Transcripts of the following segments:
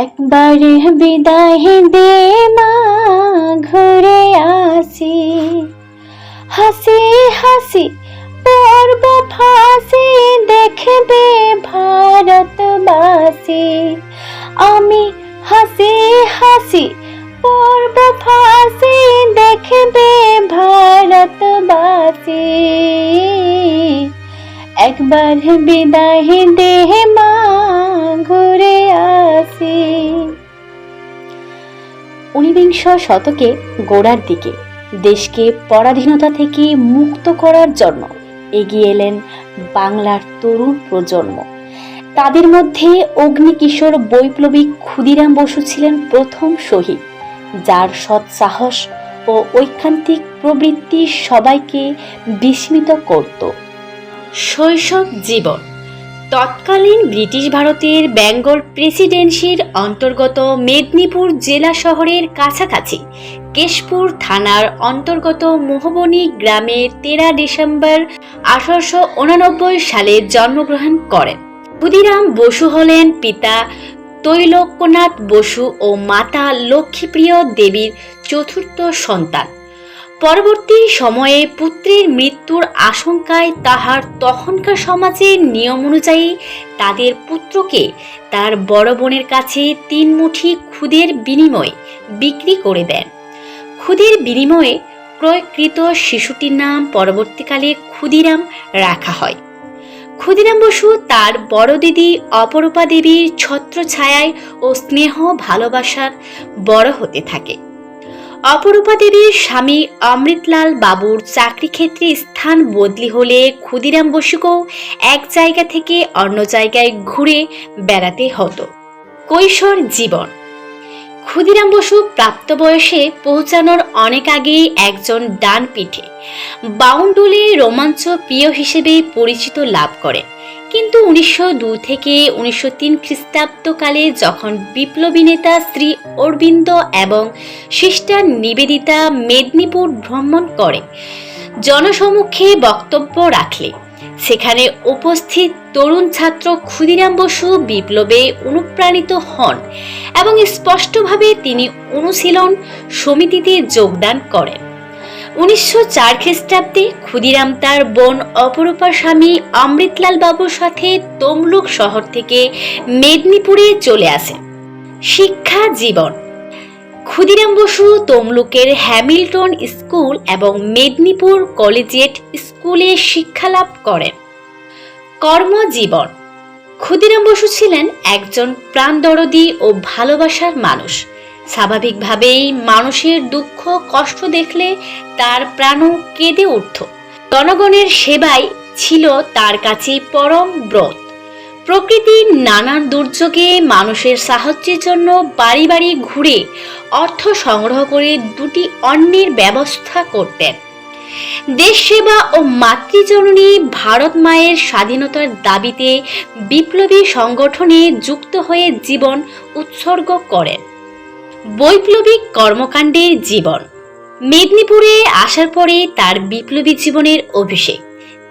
একবারে বিদায় দে মা, ঘুরে আসি। হাসি হাসি পর্ব ফাঁসি, দেখবে ভারতবাসী। আমি হাসি হাসি পর্ব ফাঁসি, দেখবে ভারতবাসী। একবার বিদায় দে মা, ঘুরে আসি। 19বিংশ শতকে গোড়ার দিকে দেশকে পরাধীনতা থেকে মুক্ত করার জন্য এগিয়ে এলেন বাংলার তরুণ প্রজন্ম। তাদের মধ্যে অগ্নিকিশোর বৈপ্লবিক ক্ষুদিরাম বসু ছিলেন প্রথম শহীদ, যার সৎ সাহস ও ঐকান্তিক প্রবৃত্তি সবাইকে বিস্মিত করত। শৈশব জীবন। তৎকালীন ব্রিটিশ ভারতের বেঙ্গল প্রেসিডেন্সির অন্তর্গত মেদিনীপুর জেলা শহরের কাছাকাছি কেশপুর থানার অন্তর্গত মোহবনী গ্রামে 13 ডিসেম্বর 1889 সালে জন্মগ্রহণ করেন। ক্ষুদিরাম বসু হলেন পিতা তৈলক্যনাথ বসু ও মাতা লক্ষ্মীপ্রিয় দেবীর চতুর্থ সন্তান। পরবর্তী সময়ে পুত্রের মৃত্যুর আশঙ্কায় তাহার তখনকার সমাজের নিয়ম অনুযায়ী তাদের পুত্রকে তার বড় বোনের কাছে 3 মুঠি খুদের বিনিময়ে বিক্রি করে দেন। খুদের বিনিময়ে ক্রয়কৃত শিশুটির নাম পরবর্তীকালে ক্ষুদিরাম রাখা হয়। ক্ষুদিরাম বসু তার বড় দিদি অপরূপা দেবীর ছত্রছায়ায় ও স্নেহ ভালোবাসার বড় হতে থাকে। অপরূপা দেবীর স্বামী অমৃতলাল বাবুর চাকরি ক্ষেত্রে স্থান বদলি হলে ক্ষুদিরাম বসুকেও এক জায়গা থেকে অন্য জায়গায় ঘুরে বেড়াতে হতো। কৈশোর জীবন। ক্ষুদিরাম বসু প্রাপ্তবয়সে পৌঁছানোর অনেক আগেই একজন ডানপিঠে বাউন্ডুলে রোমাঞ্চ প্রিয় হিসেবে পরিচিত লাভ করেন। কিন্তু 1902 থেকে 1903 খ্রিস্টাব্দকালে যখন বিপ্লবী নেতা শ্রী অরবিন্দ এবং সিস্টার নিবেদিতা মেদিনীপুর ভ্রমণ করে জনসমক্ষে বক্তব্য রাখলে সেখানে উপস্থিত তরুণ ছাত্র ক্ষুদিরাম বসু বিপ্লবে অনুপ্রাণিত হন এবং স্পষ্টভাবে তিনি অনুশীলন সমিতিতে যোগদান করেন। 1904 খ্রিস্টাব্দে ক্ষুদিরাম তার বোন অপরূপার স্বামী অমৃতলাল বাবুর সাথে তমলুক শহর থেকে মেদিনীপুরে চলে আসেন। শিক্ষা জীবন। ক্ষুদিরাম বসু তমলুকের হ্যামিল্টন স্কুল এবং মেদিনীপুর কলেজিয়েট স্কুলে শিক্ষালাভ করেন। কর্মজীবন। ক্ষুদিরাম বসু ছিলেন একজন প্রাণদরদী ও ভালোবাসার মানুষ। স্বাভাবিকভাবেই মানুষের দুঃখ কষ্ট দেখলে তার প্রাণও কেঁদে উঠত। জনগণের সেবাই ছিল তার কাছে পরম ব্রত। প্রকৃতির নানান দুর্যোগে মানুষের সাহায্যের জন্য বাড়ি বাড়ি ঘুরে অর্থ সংগ্রহ করে 2টি অন্নের ব্যবস্থা করতেন। দেশ সেবা ও মাতৃজননী ভারত মায়ের স্বাধীনতার দাবিতে বিপ্লবী সংগঠনে যুক্ত হয়ে জীবন উৎসর্গ করেন। বৈপ্লবিক কর্মকাণ্ডের জীবন। মেদিনীপুরে আসার পরে তার বিপ্লবী জীবনের অভিষেক।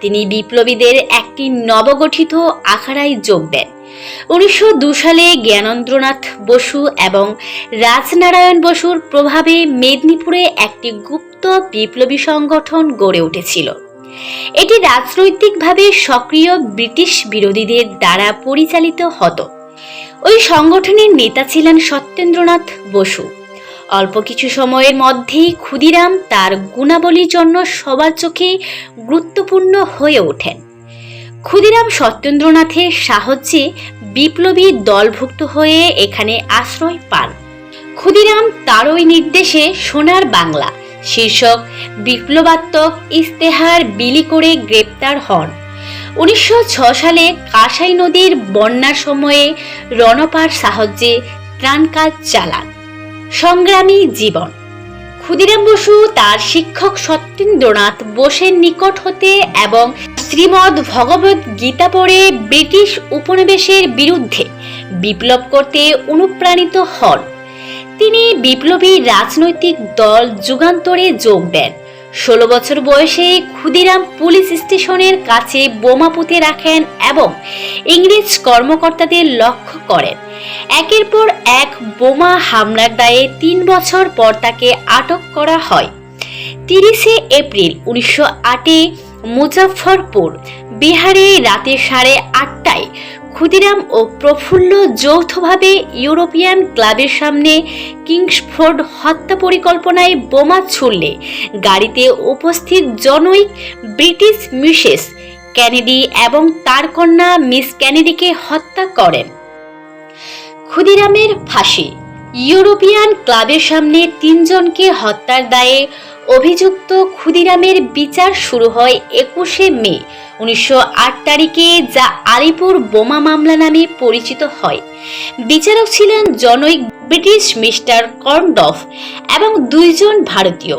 তিনি বিপ্লবীদের একটি নবগঠিত আখাড়ায় যোগ দেন। 1902 সালে জ্ঞানেন্দ্রনাথ বসু এবং রাজনারায়ণ বসুর প্রভাবে মেদিনীপুরে একটি গুপ্ত বিপ্লবী সংগঠন গড়ে উঠেছিল। এটি রাজনৈতিকভাবে সক্রিয় ব্রিটিশ বিরোধীদের দ্বারা পরিচালিত হতো। ওই সংগঠনের নেতা ছিলেন সত্যেন্দ্রনাথ বসু। অল্প কিছু সময়ের মধ্যেই ক্ষুদিরাম তার গুণাবলীর জন্য সবার চোখে গুরুত্বপূর্ণ হয়ে ওঠেন। ক্ষুদিরাম সত্যেন্দ্রনাথের সাহায্যে বিপ্লবী দলভুক্ত হয়ে এখানে আশ্রয় পান। ক্ষুদিরাম তারই নির্দেশে সোনার বাংলা শীর্ষক বিপ্লবাত্মক ইশতেহার বিলি করে গ্রেপ্তার হন। 1906 সালে কাঁসাই নদীর বন্যার সময়ে রণপার সাহায্যে ত্রাণ কাজ চালান। সংগ্রামী জীবন। ক্ষুদিরাম বসু তার শিক্ষক সত্যেন্দ্রনাথ বোসের নিকট হতে এবং শ্রীমদ্ ভগবত গীতা পড়ে ব্রিটিশ উপনিবেশের বিরুদ্ধে বিপ্লব করতে অনুপ্রাণিত হন। তিনি বিপ্লবী রাজনৈতিক দল যুগান্তরে যোগ দেন। 16 বছর বয়সে ক্ষুদিরাম পুলিশ স্টেশনের কাছে বোমা পুঁতে রাখেন এবং ইংরেজ কর্মকর্তাদের লক্ষ্য করেন। একের পর এক বোমা হামলার দায়ে 3 বছর পর তাকে আটক করা হয়। 30 এপ্রিল 1908 মুজাফফরপুর, বিহারে রাতে 8:30টায় ক্ষুদিরাম ও প্রফুল্ল যৌথভাবে ইউরোপিয়ান ক্লাবের সামনে কিংসফোর্ড হত্যা পরিকল্পনায় বোমা ছুড়লে গাড়িতে উপস্থিত জনৈক ব্রিটিশ মিসেস কেনেডি এবং তার কন্যা মিস কেনেডিকে হত্যা করেন। ক্ষুদিরামের ফাঁসি। ইউরোপিয়ান ক্লাবের সামনে 3 জনকে হত্যার দায়ে অভিযুক্ত ক্ষুদিরামের বিচার শুরু হয় 21 মে 1908 তারিখে, যা আলিপুর বোমা মামলা নামে পরিচিত হয়। বিচারক ছিলেন জনৈক ব্রিটিশ মিস্টার কর্নডফ এবং 2 জন ভারতীয়,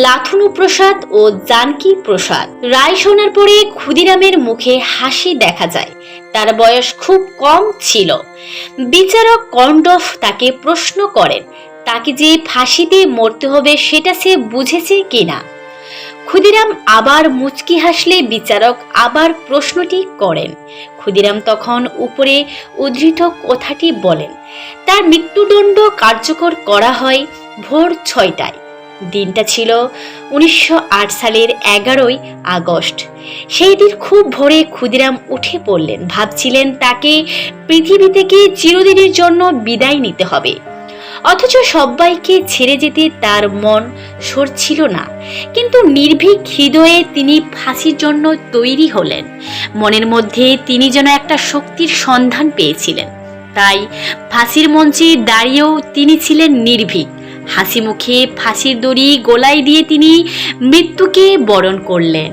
লাথুনু প্রসাদ ও জানকী প্রসাদ। রায় শোনার পরে ক্ষুদিরামের মুখে হাসি দেখা যায়। তার বয়স খুব কম ছিল। বিচারক কর্নডফ তাকে প্রশ্ন করেন তাকে যে ফাঁসিতে মরতে হবে সেটা সে বুঝেছে কিনা। ক্ষুদিরাম আবার মুচকি হাসলে বিচারক আবার প্রশ্নটি করেন। ক্ষুদিরাম তখন উপরে উদ্ধৃত কথাটি বলেন। তার মৃত্যুদণ্ড কার্যকর করা হয় ভোর 6টায়। দিনটা ছিল 1908 সালের 11 আগস্ট। সেই দিন খুব ভোরে ক্ষুদিরাম উঠে পড়লেন। ভাবছিলেন তাকে পৃথিবী থেকে চিরদিনের জন্য বিদায় নিতে হবে, অথচ সবাইকে ছেড়ে যেতে তার মন সরছিল না। কিন্তু নির্ভীক হৃদয়ে তিনি ফাঁসির জন্য তৈরি হলেন। মনের মধ্যে তিনি যেন একটা শক্তির সন্ধান পেয়েছিলেন। তাই ফাঁসির মঞ্চে দাঁড়িয়েও তিনি ছিলেন নির্ভীক। হাসি মুখে ফাঁসির দড়ি গলায় দিয়ে তিনি মৃত্যুকে বরণ করলেন।